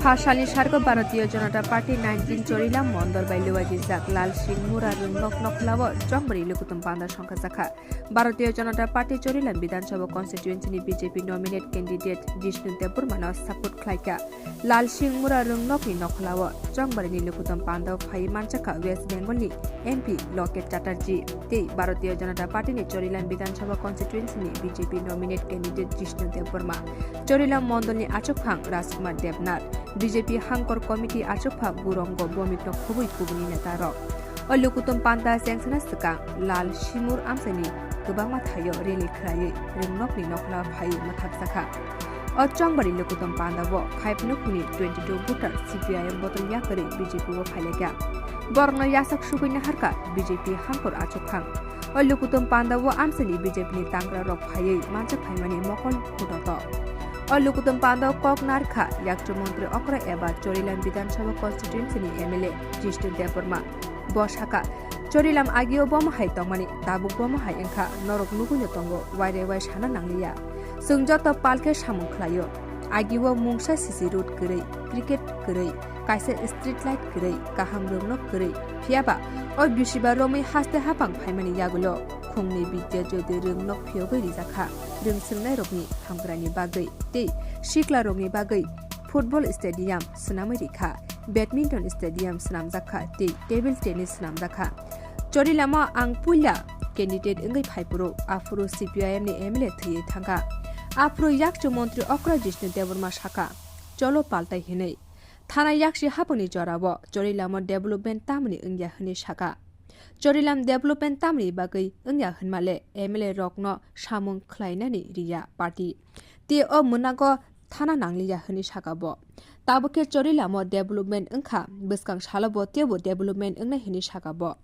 Phashali Sharko Bharatiya Janata Party 19 Chorilam Mondor by Luwaji Zak Lal Singh Mura Nok Noklawa Jombari Lukutum Panda Shankasaka Bharatiya Janata Party Chorilam Bidan Sabha constituency BJP nominate candidate Jishnu Depurmana support Klaika Lal Singh Mura Noki Noklawa Jombari Lukutum Panda Phai Manchaka West Bengali MP Loket Chatterjee Te Bharatiya Janata Party ni Chorilam Bidan Sabha constituency BJP nominate candidate Jishnu Depurma Chorilam Mondor ni Achokphang Rajkumar Devnath BJP Hangkor Committee Achokphang Burongo Bomikno Khubui Kubuni Netaro Lukutum Panda Sengsana Saka Lal Shimur Amsani Kubama Thayo Reli Kraye Ringnokni Nokla Phai Mathapsaka Changbari Lukutum Panda Wo 5 Nukuni 22 Butar CPIM Botol Yakari BJP Wo Phailega Borno Yasak Shubina Harka BJP Hangkor Achokphang Lukutum Panda Wo Amsani BJP ni Tangra Rok Phai Mancha Phaimani Mokol Hudoto Lukutum Panda Kok Narkha Yakcho Montri Okra Eba Chorilam Bidan Sabha constituency ni MLA Jishnu Depurma Boshaka Chorilam Agio Boma Hai Tongmani Tabu Boma Hai Engkha Norok Nukunyo Tongo Waire Wai Shana Nangliya Sungjoto Palke Shamung Khlayo Agio Mungsa Sisi Road Kurei Cricket Kurei Kaise Street Light Kurei Kaham Rumnok Kurei Phiaba Oi Bishiba Romi Haste Hapang Phaimani Yagulo Khungni Bidya Jodi Rumnok Phiobai Rizakha Ring Sungnai Rokni Hamgrani Bagai Te Shikla Rokni Bagai Football Stadium Sunamai Rikha Badminton Stadium Sunam Zakha Te Table Tennis Sunam Zakha Chorilama Ang Pulla Candidate Ngai Phaipuro Afro CPIM ni MLA Thiye Thanga Afro Yakcho Montri Okra Jishnu Depurma Shaka Cholo Paltai Hinei Thana Yakshi Haponi Jorabo Chorilama Development Tamni Ingya Hini Shaka Chorilam Development Tamri Bagai Ingya Hinmale MLA Rokno Shamung Khlainani Riya Party Te O Munago Thana Nangliya Hini Shakabo Tabuke Chorilamo Development Ingkha Biskang Shalabo Tebo Development Ingna Hini Shakabo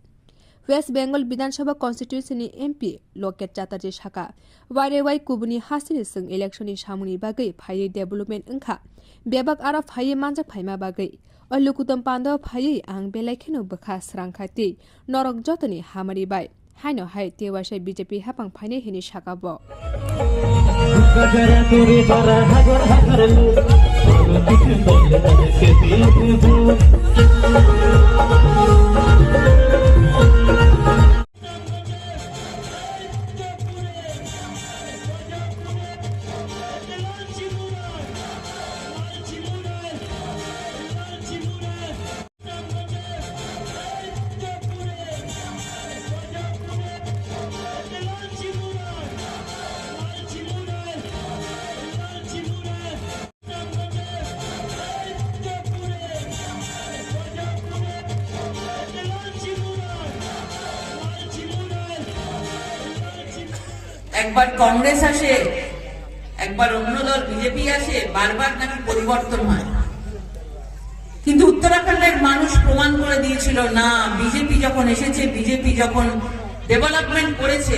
West Bengal Bidan Sabha constituency ni MP Loket Chatterjee Shaka Wairewai Kubuni Hasini Sung election ni Shamuni Bagai Phai Development Ingkha Bebak Ara Phai Manjak Phaima Bagai Lukutum Panda Phai Ang Belaikeno Bakha Srangkhati Norok Jotoni Hamari Bai Haino Hai Tewasha BJP Hapang Phane Hini Shakabo একবার কংগ্রেস আসে একবার অন্য দল BJP আসে বারবার নাকি পরিবর্তন হয় কিন্তু উত্তরাখণ্ডের মানুষ প্রমাণ করে দিয়েছিল না বিজেপি যখন এসেছে বিজেপি যখন ডেভেলপমেন্ট করেছে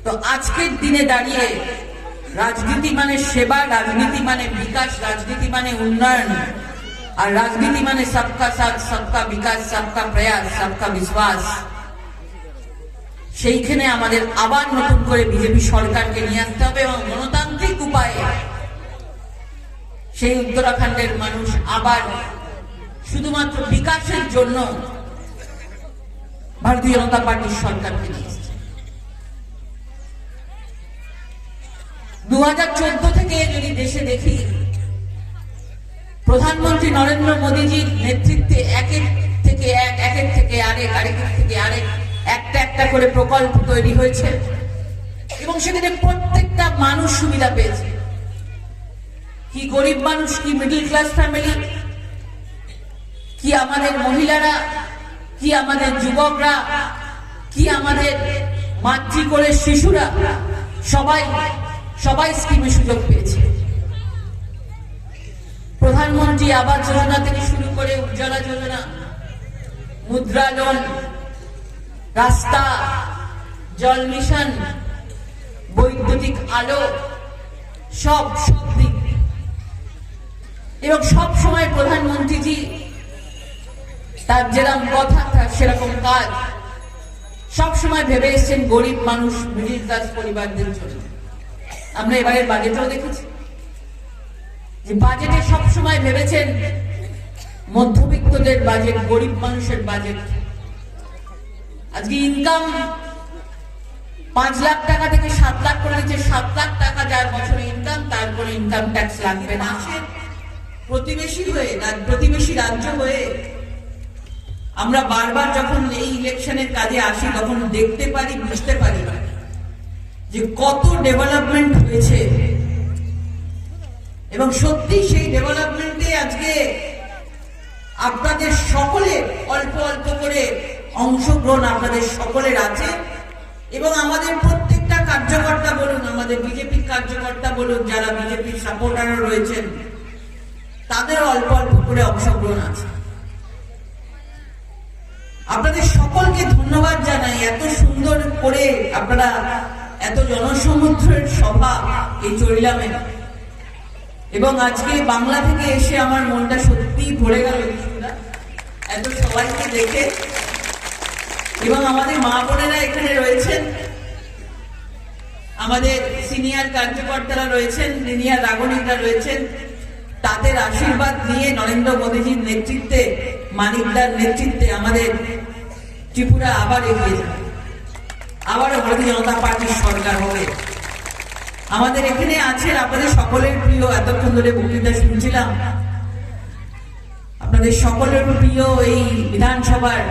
তো আজকের দিনে দাঁড়িয়ে রাজনীতি মানে সেবা রাজনীতি মানে বিকাশ রাজনীতি মানে উন্নয়ন আর রাজনীতি মানে সবকা সাথ সবকা বিকাশ সবকা প্রয়াস সবকা বিশ্বাস সেইখানে আমাদের আবার নতুন করে বিজেপি সরকারকে নিয়ে আসতে হবে এবং গণতান্ত্রিক উপায়ে সেই উত্তরাখণ্ডের মানুষ আবার শুধুমাত্র বিকাশের জন্য ভারতীয় জনতা পার্টির সরকারকে নিয়ে এসেছে 2014 থেকে যদি দেশে দেখি প্রধানমন্ত্রী নরেন্দ্র মোদীজির নেতৃত্বে একের থেকে আরেক একটা একটা করে প্রকল্প তৈরি হয়েছে এবং সেখানে প্রত্যেকটা মানুষ সুবিধা পেয়েছে কি গরিব মানুষ কি মিডল ক্লাস ফ্যামিলি কি আমাদের মহিলারা কি আমাদের যুবকরা কি আমাদের মাতৃকোলে শিশুরা সবাই স্কিমে সুযোগ পেয়েছে প্রধানমন্ত্রী আবাস যোজনা থেকে শুরু করে উজ্জ্বলা যোজনা মুদ্রা লোন রাস্তা জল মিশন বৈদ্যুতিক আলো সব দিক এবং সব সময় প্রধানমন্ত্রীজি তার যেরকম কথা তার সেরকম কাজ সব সময় ভেবে এসেছেন গরিব মানুষ মিডল ক্লাস পরিবারদের জন্য আমরা এবারের বাজেটেও দেখেছি যে বাজেটে সবসময় ভেবেছেন মধ্যবিত্তদের বাজেট, গরিব মানুষের বাজেট। আজকে ইনকাম 5 লাখ টাকা থেকে 7 লাখ করে দিচ্ছে। 7 লাখ টাকা যার বছরে ইনকাম, তারপরে ইনকাম ট্যাক্স লাগবে না। প্রতিবেশী রাজ্য হয়ে আমরা বারবার যখন এই ইলেকশনের কাজে আসি তখন দেখতে পারি, বুঝতে পারি যে কত ডেভেলপমেন্ট হয়েছে, এবং সত্যি সেই ডেভেলপমেন্টে আজকে আপনাদের সকলের অল্প অল্প করে অংশগ্রহণ আপনাদের সকলের আছে। এবং আমাদের প্রত্যেকটা কার্যকর্তা বলুন, আমাদের বিজেপির কার্যকর্তা বলুন, যারা বিজেপির সাপোর্টারও রয়েছেন, তাদেরও অল্প অল্প করে অংশগ্রহণ আছে। আপনাদের সকলকে ধন্যবাদ জানাই, এত সুন্দর করে আপনারা এত জনসমুদ্রের সভা এই চরিলামে। এবং আজকে বাংলা থেকে এসে আমার মনটা সত্যি ভরে গেল এত সবাইকে দেখে। এবং আমাদের মা বোনেরা এখানে রয়েছেন, আমাদের সিনিয়র কার্যকর্তারা রয়েছেন, সিনিয়র রাগনিকরা রয়েছেন, তাদের আশীর্বাদ নিয়ে নরেন্দ্র মোদীজির নেতৃত্বে, মানিকদার নেতৃত্বে আমাদের ত্রিপুরা আবার এগিয়ে যাবে, আবারও ভারতীয় জনতা পার্টির সরকার হবে। আমাদের এখানে আছেন আপনাদের সকলের প্রিয়, এতক্ষণ ধরে বক্তৃতা শুনছিলাম, আপনাদের সকলের প্রিয় এই বিধানসভার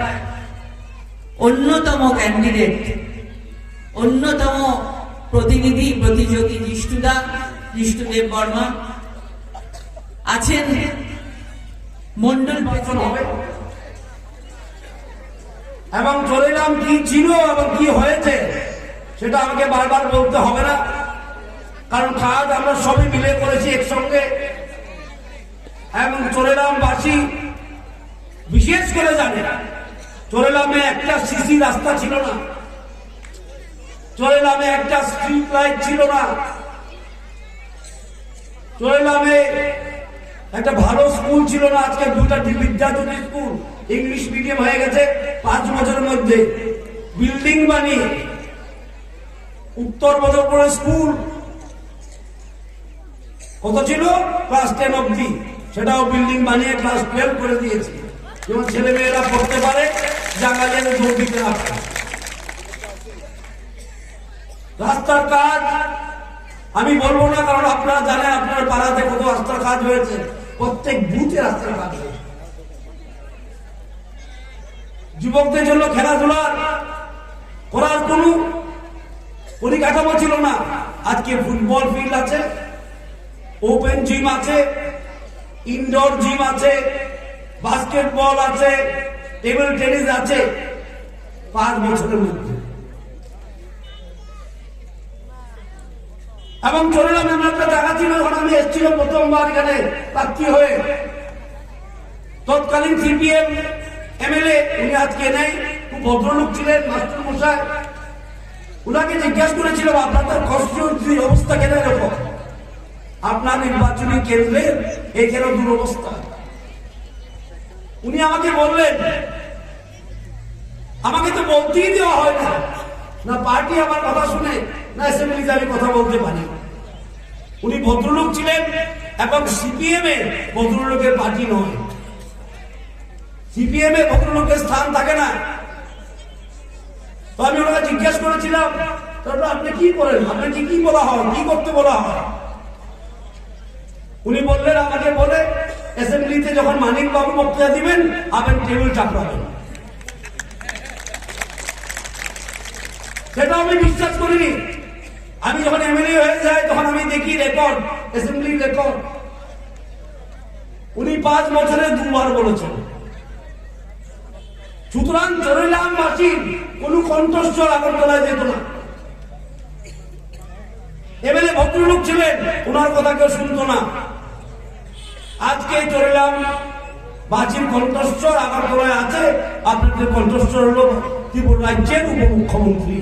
অন্যতম ক্যান্ডিডেট, অন্যতম প্রতিনিধি, প্রতিযোগী জিষ্টুদেব বর্মা আছেন। মন্ডল পেছন হবে এবং চরিলাম কি ছিল এবং কি হয়েছে সেটা আমাকে বারবার বলতে হবে না, কারণ কাজ আমরা সবই মিলে করেছি একসঙ্গে। এবং চরিলামবাসী বিশেষ করে জানে চরিলামে একটা সিসি রাস্তা ছিল না, চরিলামে একটা স্ট্রিট লাইট ছিল না, চরিলামে একটা ভালো স্কুল ছিল না। আজকে 2টা বিদ্যাজ্যোতি স্কুল ইংলিশ মিডিয়াম হয়ে গেছে 5 বছরের মধ্যে। বিল্ডিং বানিয়ে উত্তর বদরপুরের স্কুল কত ছিল? ক্লাস 10 অবধি, সেটাও বিল্ডিং বানিয়ে ক্লাস 12 করে দিয়েছে, যেমন ছেলে মেয়েরা পড়তে পারে, জায়গায় জোর দিতে না পারে। রাস্তার কাজ আমি বলবো না, কারণ আপনারা জানেন আপনার পাড়াতে কত রাস্তার কাজ হয়েছে, প্রত্যেক বুথে রাস্তার কাজ হয়েছে। যুবকদের জন্য খেলাধুলার করার কোনো পরিকাঠামো ছিল না। আজকে ফুটবল ফিল্ড আছে, ওপেন জিম আছে, ইনডোর জিম আছে, বাস্কেটবল আছে, টেবিল টেনিস আছে 5 বছরের মধ্যে। এবং চলিলাম এমন একটা জায়গা ছিল, যখন আমি এসেছিলাম প্রথমবার এখানে প্রার্থী হয়ে, তৎকালীন সিপিএম এমএলএ, উনি আজকে নেই, খুব ভদ্রলোক ছিলেন, মাস্টার মশাই। উনাকে জিজ্ঞাসা করেছিলাম আপনাদের কনস্টিটিউয়েন্সির অবস্থা কেন এরকম, আপনার নির্বাচনী কেন্দ্রের এই কেন দুরবস্থা। উনি আমাকে বললেন, আমাকে তো বলতেই দেওয়া হয় না, না পার্টি আমার কথা শুনে, না অ্যাসেম্বলিতে আমি কথা বলতে পারি। উনি ভদ্রলোক ছিলেন, এবং সিপিএম এ ভদ্রলোকের পার্টি নয়, সিপিএম এ ভদ্রলোকের স্থান থাকে না। তো আমি ওনাকে জিজ্ঞেস করেছিলাম, তারপর আপনি কি করেন, আপনাকে কি বলা হয়, কি করতে বলা হয়? উনি বললেন, আমাকে বলে অ্যাসেম্বলিতে যখন মানিক বাবু বক্তৃতা দিবেন, আপনি টেবিল চাপড়াবেন। সেটা আমি বিশ্বাস করিনি। আমি যখন এমএলএ হয়ে যাই তখন আমি দেখি রেকর্ড, অ্যাসেম্বলির রেকর্ড। উনি 5 বছরে 2 বার বলেছেন। সুতরাং চরিলামবাসীর কোন কণ্ঠস্বর আগরতলায় যেত না। এমএলএ ভদ্রলোক ছিলেন, ওনার কথা কেউ শুনতো না। আজকে চরিলামবাসীর কণ্ঠস্বর আগরতলায় আছে, আপনাদের কণ্ঠস্বর হল ত্রিপুরা রাজ্যের উপমুখ্যমন্ত্রী।